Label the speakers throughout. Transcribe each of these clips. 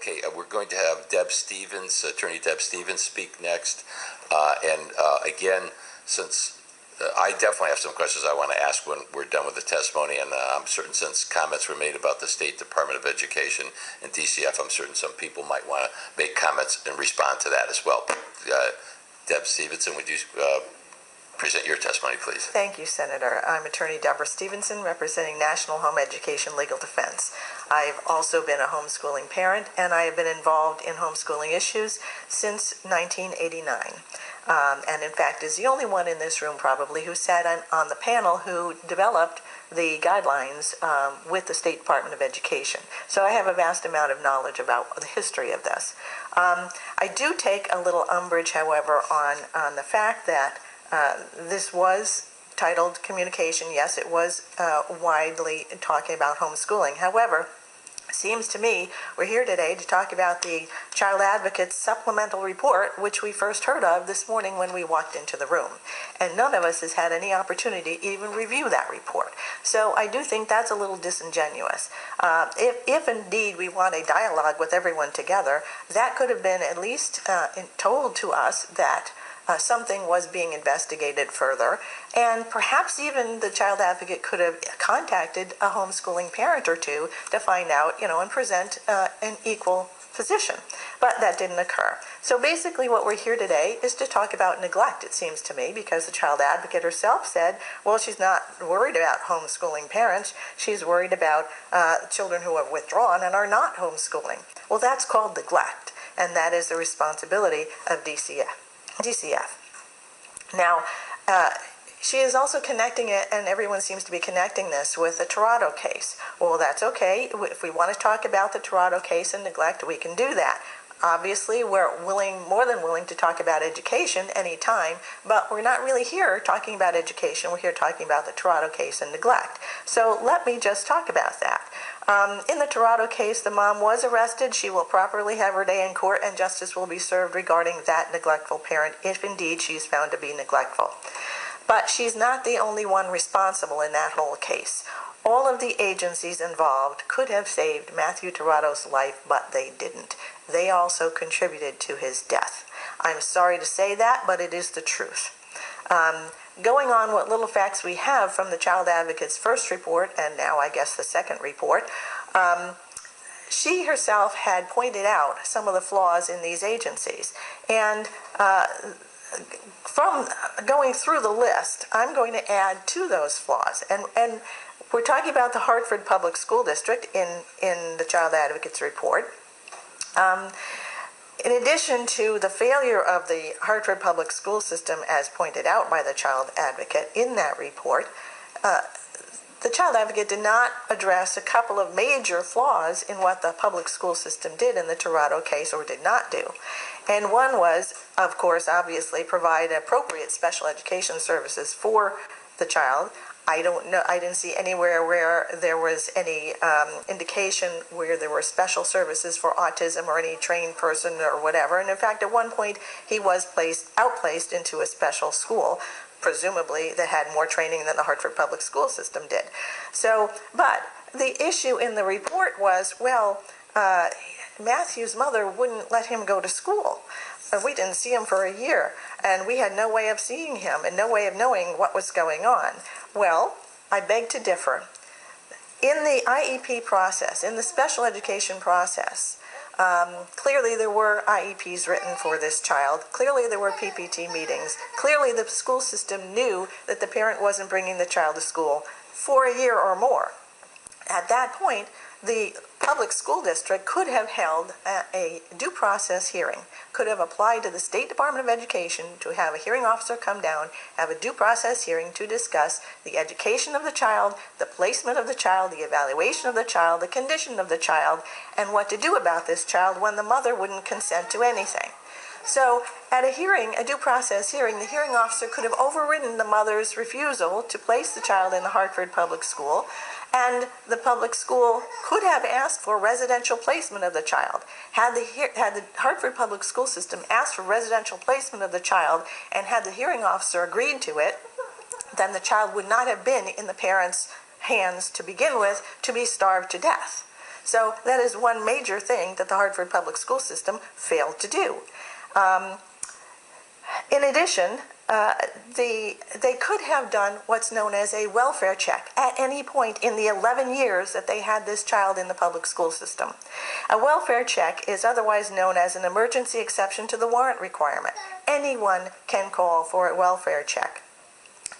Speaker 1: Okay, we're going to have Attorney Deb Stevens speak next. Again, since I definitely have some questions I want to ask when we're done with the testimony, and I'm certain since comments were made about the State Department of Education and DCF, I'm certain some people might want to make comments and respond to that as well. Deb Stevenson, would you present your testimony, please?
Speaker 2: Thank you, Senator. I'm Attorney Deborah Stevenson, representing National Home Education Legal Defense. I've also been a homeschooling parent, and I have been involved in homeschooling issues since 1989. And in fact, is the only one in this room probably who sat on the panel who developed the guidelines with the State Department of Education. So I have a vast amount of knowledge about the history of this. I do take a little umbrage, however, on the fact that this was titled Communication. Yes, it was widely talking about homeschooling. However, it seems to me we're here today to talk about the Child Advocate's supplemental report, which we first heard of this morning when we walked into the room. And none of us has had any opportunity to even review that report. So I do think that's a little disingenuous. If indeed we want a dialogue with everyone together, that could have been at least told to us that something was being investigated further, and perhaps even the child advocate could have contacted a homeschooling parent or two to find out, and present an equal position. But that didn't occur. So basically what we're here today is to talk about neglect, it seems to me, because the child advocate herself said, well, she's not worried about homeschooling parents. She's worried about children who have withdrawn and are not homeschooling. Well, that's called neglect, and that is the responsibility of DCF. Now, she is also connecting it, and everyone seems to be connecting this with the Tirado case. Well, that's okay. If we want to talk about the Tirado case and neglect, we can do that. Obviously, we're more than willing to talk about education anytime, but we're not really here talking about education. We're here talking about the Tirado case and neglect. So let me just talk about that. In the Tirado case, the mom was arrested. She will properly have her day in court, and justice will be served regarding that neglectful parent if indeed she's found to be neglectful. But she's not the only one responsible in that whole case. All of the agencies involved could have saved Matthew Tirado's life, but they didn't. They also contributed to his death. I'm sorry to say that, but it is the truth. Going on what little facts we have from the Child Advocate's first report, and now I guess the second report, she herself had pointed out some of the flaws in these agencies. And from going through the list, I'm going to add to those flaws. And we're talking about the Hartford Public School District in the Child Advocate's report. In addition to the failure of the Hartford Public School System, as pointed out by the Child Advocate in that report, the Child Advocate did not address a couple of major flaws in what the public school system did in the Tirado case, or did not do. And one was, of course, obviously provide appropriate special education services for the child. I don't know, I didn't see anywhere where there was any indication where there were special services for autism or any trained person or whatever. And in fact, at one point, he was outplaced into a special school, presumably that had more training than the Hartford Public School System did. So, but the issue in the report was, well, Matthew's mother wouldn't let him go to school. We didn't see him for a year, and we had no way of seeing him and no way of knowing what was going on. Well, I beg to differ. In the IEP process, in the special education process, clearly there were IEPs written for this child. Clearly there were PPT meetings. Clearly the school system knew that the parent wasn't bringing the child to school for a year or more. At that point, the public school district could have held a due process hearing, could have applied to the State Department of Education to have a hearing officer come down, have a due process hearing to discuss the education of the child, the placement of the child, the evaluation of the child, the condition of the child, and what to do about this child when the mother wouldn't consent to anything. So at a hearing, a due process hearing, the hearing officer could have overridden the mother's refusal to place the child in the Hartford Public School, and the public school could have asked for residential placement of the child. Had the Hartford Public School System asked for residential placement of the child and had the hearing officer agreed to it, then the child would not have been in the parents' hands to begin with to be starved to death. So that is one major thing that the Hartford public school system failed to do. In addition, they could have done what's known as a welfare check at any point in the 11 years that they had this child in the public school system. A welfare check is otherwise known as an emergency exception to the warrant requirement. Anyone can call for a welfare check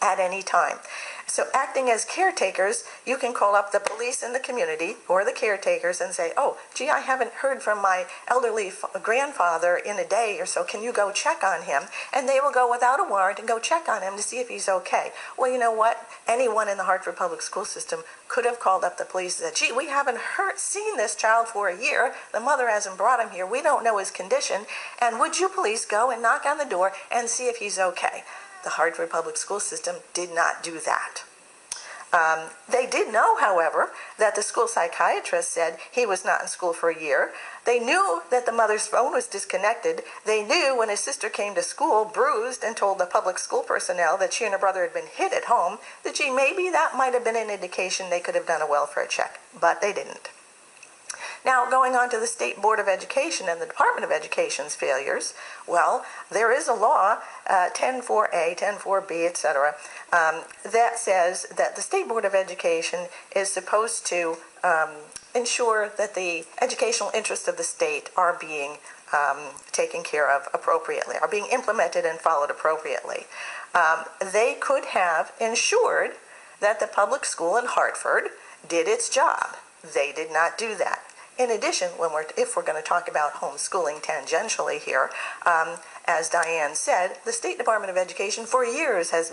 Speaker 2: at any time. So acting as caretakers, you can call up the police in the community or the caretakers and say, oh, gee, I haven't heard from my elderly grandfather in a day or so. Can you go check on him? And they will go without a warrant and go check on him to see if he's okay. Well, you know what? Anyone in the Hartford public school system could have called up the police and said, gee, we haven't seen this child for a year. The mother hasn't brought him here. We don't know his condition. And would you please go and knock on the door and see if he's okay? The Hartford public school system did not do that. They did know, however, that the school psychiatrist said he was not in school for a year. They knew that the mother's phone was disconnected. They knew when his sister came to school bruised and told the public school personnel that she and her brother had been hit at home, that gee, maybe that might have been an indication they could have done a welfare check, but they didn't. Now, going on to the State Board of Education and the Department of Education's failures, well, there is a law, 10.4a, 10.4b, etc., that says that the State Board of Education is supposed to ensure that the educational interests of the state are being taken care of appropriately, are being implemented and followed appropriately. They could have ensured that the public school in Hartford did its job. They did not do that. In addition, if we're going to talk about homeschooling tangentially here, as Diane said, the State Department of Education for years has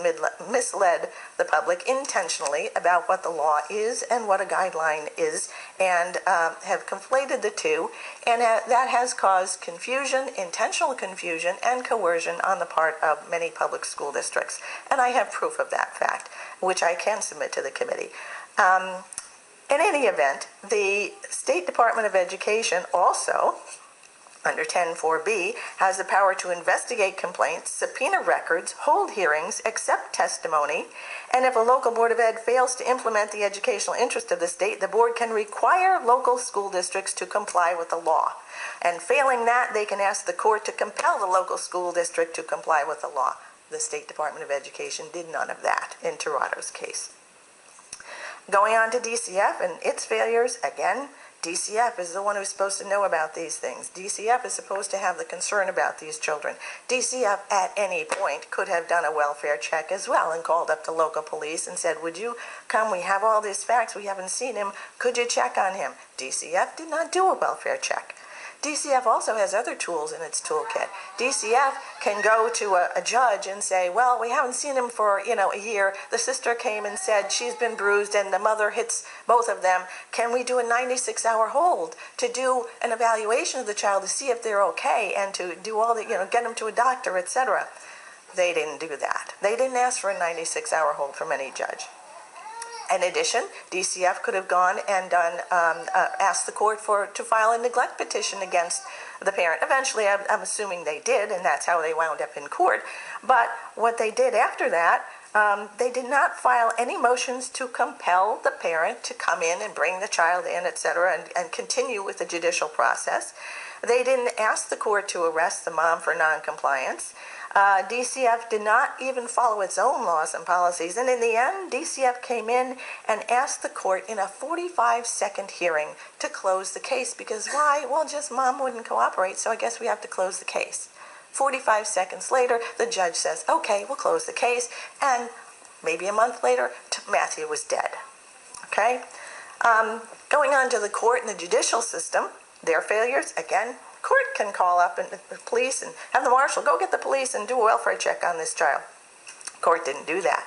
Speaker 2: misled the public intentionally about what the law is and what a guideline is, and have conflated the two, and that has caused confusion, intentional confusion, and coercion on the part of many public school districts. And I have proof of that fact, which I can submit to the committee. In any event, the State Department of Education also, under 10.4b, has the power to investigate complaints, subpoena records, hold hearings, accept testimony, and if a local Board of Ed fails to implement the educational interest of the state, the board can require local school districts to comply with the law. And failing that, they can ask the court to compel the local school district to comply with the law. The State Department of Education did none of that in Tirado's case. Going on to DCF and its failures, again, DCF is the one who's supposed to know about these things. DCF is supposed to have the concern about these children. DCF at any point could have done a welfare check as well and called up the local police and said, would you come, we have all these facts, we haven't seen him, could you check on him? DCF did not do a welfare check. DCF also has other tools in its toolkit. DCF can go to a judge and say, well, we haven't seen him for, a year. The sister came and said she's been bruised and the mother hits both of them. Can we do a 96-hour hold to do an evaluation of the child to see if they're okay and to do all the, get them to a doctor, etc. They didn't do that. They didn't ask for a 96-hour hold from any judge. In addition, DCF could have gone and asked the court to file a neglect petition against the parent. Eventually, I'm assuming they did, and that's how they wound up in court. But what they did after that, they did not file any motions to compel the parent to come in and bring the child in, etc., and continue with the judicial process. They didn't ask the court to arrest the mom for noncompliance. DCF did not even follow its own laws and policies, and in the end, DCF came in and asked the court in a 45-second hearing to close the case, because why? Well, just mom wouldn't cooperate, so I guess we have to close the case. 45 seconds later, the judge says, okay, we'll close the case, and maybe a month later, Matthew was dead. Okay? Going on to the court and the judicial system, their failures, again, court can call up and the police and have the marshal go get the police and do a welfare check on this child. Court didn't do that.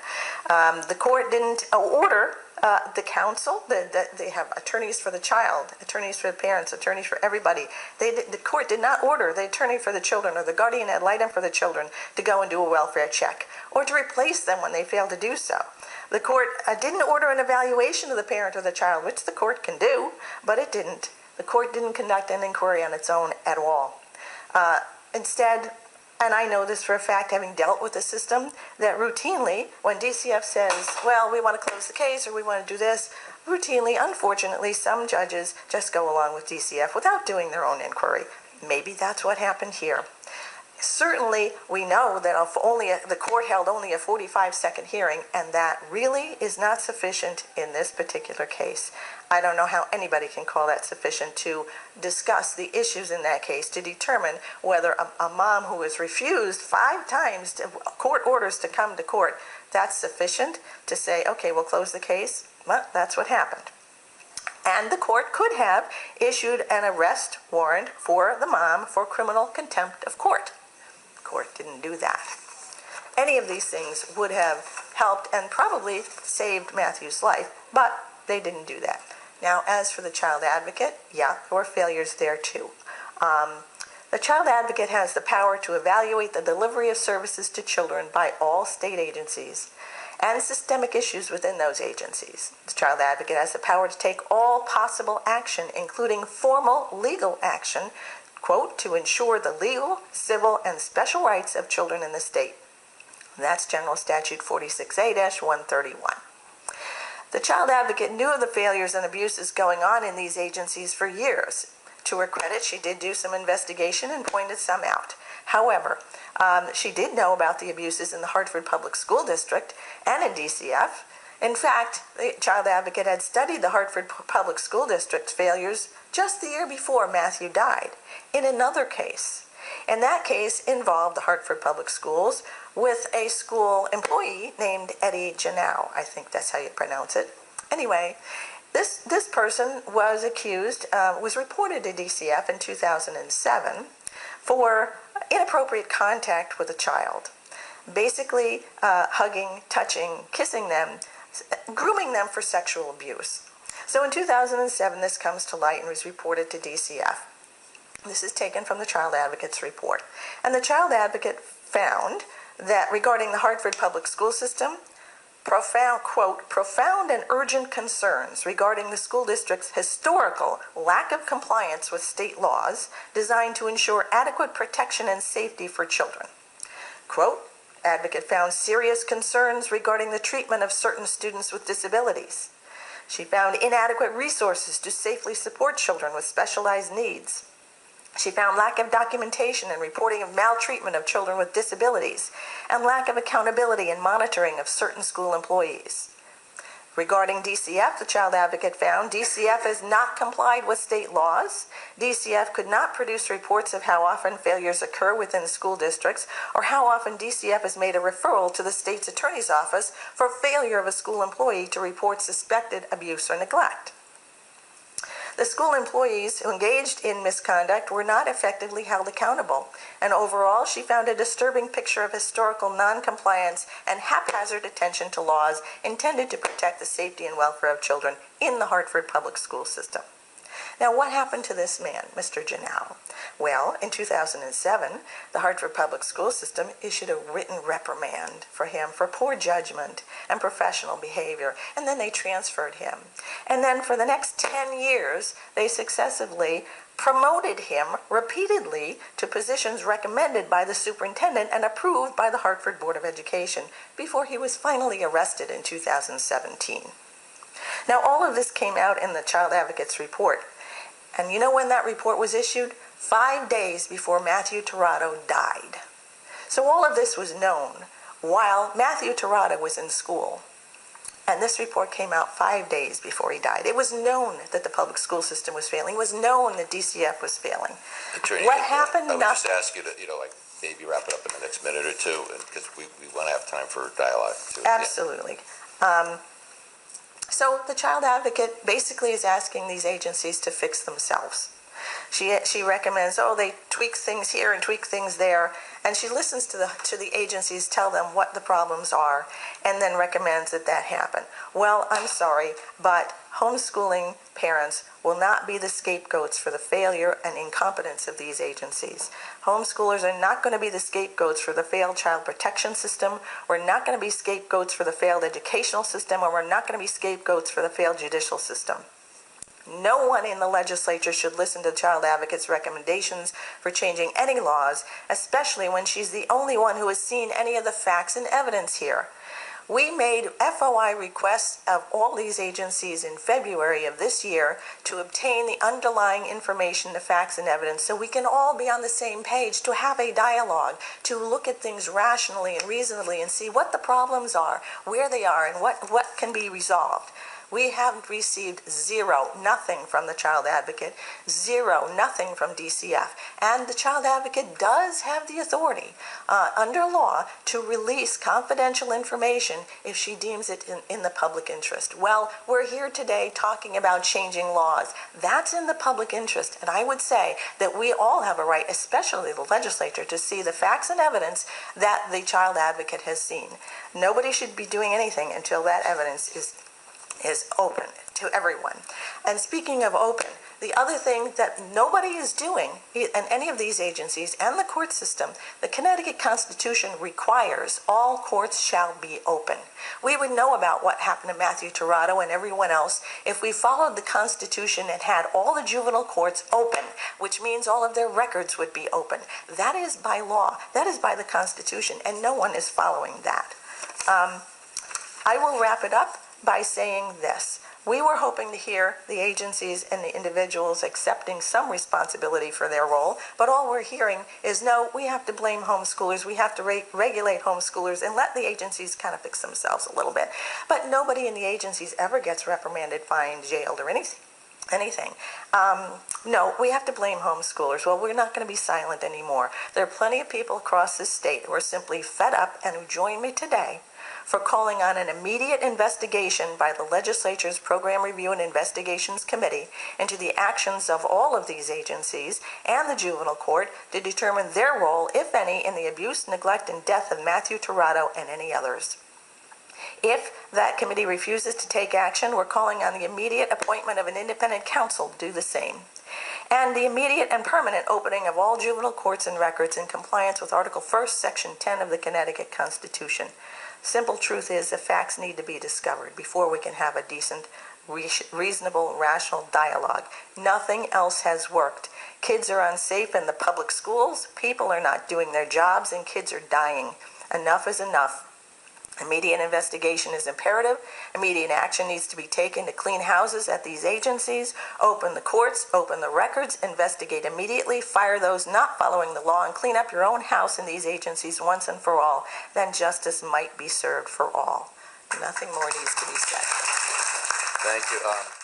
Speaker 2: The court didn't order the counsel. They have attorneys for the child, attorneys for the parents, attorneys for everybody. The court did not order the attorney for the children or the guardian ad litem for the children to go and do a welfare check or to replace them when they fail to do so. The court didn't order an evaluation of the parent or the child, which the court can do, but it didn't. The court didn't conduct an inquiry on its own at all. Instead, And I know this for a fact, having dealt with the system, that routinely, when DCF says, well, we want to close the case or we want to do this, routinely, unfortunately, some judges just go along with DCF without doing their own inquiry. Maybe that's what happened here. Certainly, we know that the court held only a 45-second hearing, and that really is not sufficient in this particular case. I don't know how anybody can call that sufficient to discuss the issues in that case, to determine whether a mom who was refused 5 times court orders to come to court, that's sufficient to say, okay, we'll close the case. Well, that's what happened. And the court could have issued an arrest warrant for the mom for criminal contempt of court. Court didn't do that. Any of these things would have helped and probably saved Matthew's life, but they didn't do that. Now, as for the child advocate, yeah, there were failures there too. The child advocate has the power to evaluate the delivery of services to children by all state agencies and systemic issues within those agencies. The child advocate has the power to take all possible action, including formal legal action, quote, to ensure the legal, civil, and special rights of children in the state. That's General Statute 46A-131. The child advocate knew of the failures and abuses going on in these agencies for years. To her credit, she did do some investigation and pointed some out. However, she did know about the abuses in the Hartford Public School District and in DCF. In fact, the child advocate had studied the Hartford Public School District's failures just the year before Matthew died in another case. And that case involved the Hartford Public Schools with a school employee named Eddie Janau. I think that's how you pronounce it. Anyway, this person was accused, was reported to DCF in 2007 for inappropriate contact with a child. Basically, hugging, touching, kissing them, grooming them for sexual abuse. So in 2007, this comes to light and was reported to DCF. This is taken from the Child Advocate's report. And the Child Advocate found that regarding the Hartford Public School System, profound and urgent concerns regarding the school district's historical lack of compliance with state laws designed to ensure adequate protection and safety for children. Quote, Advocate found serious concerns regarding the treatment of certain students with disabilities. She found inadequate resources to safely support children with specialized needs. She found lack of documentation and reporting of maltreatment of children with disabilities and lack of accountability and monitoring of certain school employees. Regarding DCF, the Child Advocate found DCF has not complied with state laws. DCF could not produce reports of how often failures occur within school districts or how often DCF has made a referral to the state's attorney's office for failure of a school employee to report suspected abuse or neglect. The school employees who engaged in misconduct were not effectively held accountable, and overall she found a disturbing picture of historical noncompliance and haphazard attention to laws intended to protect the safety and welfare of children in the Hartford Public School System. Now, what happened to this man, Mr. Janau? Well, in 2007, the Hartford Public School System issued a written reprimand for him for poor judgment and professional behavior, and then they transferred him. And then for the next 10 years, they successively promoted him repeatedly to positions recommended by the superintendent and approved by the Hartford Board of Education before he was finally arrested in 2017. Now, all of this came out in the Child Advocate's report. And you know when that report was issued? 5 days before Matthew Tirado died. So all of this was known while Matthew Tirado was in school. And this report came out 5 days before he died. It was known that the public school system was failing. It was known that DCF was failing.
Speaker 1: Attorney,
Speaker 2: what happened?
Speaker 1: I would just ask you to, like maybe wrap it up in the next minute or two, because we want to have time for dialogue too.
Speaker 2: Absolutely. Yeah. So the Child Advocate basically is asking these agencies to fix themselves. She recommends, they tweak things here and tweak things there, and she listens to the agencies tell them what the problems are, and then recommends that happen. Well, I'm sorry, but homeschooling parents will not be the scapegoats for the failure and incompetence of these agencies. Homeschoolers are not going to be the scapegoats for the failed child protection system. We're not going to be scapegoats for the failed educational system, or we're not going to be scapegoats for the failed judicial system. No one in the legislature should listen to the child advocate's recommendations for changing any laws, especially when she's the only one who has seen any of the facts and evidence here. We made FOI requests of all these agencies in February of this year to obtain the underlying information, the facts and evidence, so we can all be on the same page, to have a dialogue, to look at things rationally and reasonably and see what the problems are, where they are, and what can be resolved. We have received zero, nothing from the child advocate, zero, nothing from DCF. And the child advocate does have the authority under law to release confidential information if she deems it in the public interest. Well, we're here today talking about changing laws. That's in the public interest. And I would say that we all have a right, especially the legislature, to see the facts and evidence that the child advocate has seen. Nobody should be doing anything until that evidence is open to everyone. And speaking of open, the other thing that nobody is doing in any of these agencies and the court system, the Connecticut Constitution requires all courts shall be open. We would know about what happened to Mathew Tirado and everyone else if we followed the Constitution and had all the juvenile courts open, which means all of their records would be open. That is by law. That is by the Constitution, and no one is following that. I will wrap it up by saying this. We were hoping to hear the agencies and the individuals accepting some responsibility for their role, but all we're hearing is, no, we have to blame homeschoolers, we have to regulate homeschoolers and let the agencies kind of fix themselves a little bit. But nobody in the agencies ever gets reprimanded, fined, jailed, or anything. No, we have to blame homeschoolers. Well, we're not going to be silent anymore. There are plenty of people across this state who are simply fed up and who join me today for calling on an immediate investigation by the legislature's Program Review and Investigations Committee into the actions of all of these agencies and the juvenile court to determine their role, if any, in the abuse, neglect, and death of Mathew Tirado and any others. If that committee refuses to take action, we're calling on the immediate appointment of an independent counsel to do the same, and the immediate and permanent opening of all juvenile courts and records in compliance with Article 1, Section 10 of the Connecticut Constitution. Simple truth is, the facts need to be discovered before we can have a decent, reasonable, rational dialogue. Nothing else has worked. Kids are unsafe in the public schools, people are not doing their jobs, and kids are dying. Enough is enough. Immediate investigation is imperative. Immediate action needs to be taken to clean houses at these agencies, open the courts, open the records, investigate immediately, fire those not following the law, and clean up your own house in these agencies once and for all. Then justice might be served for all. Nothing more needs to be said.
Speaker 1: Thank you.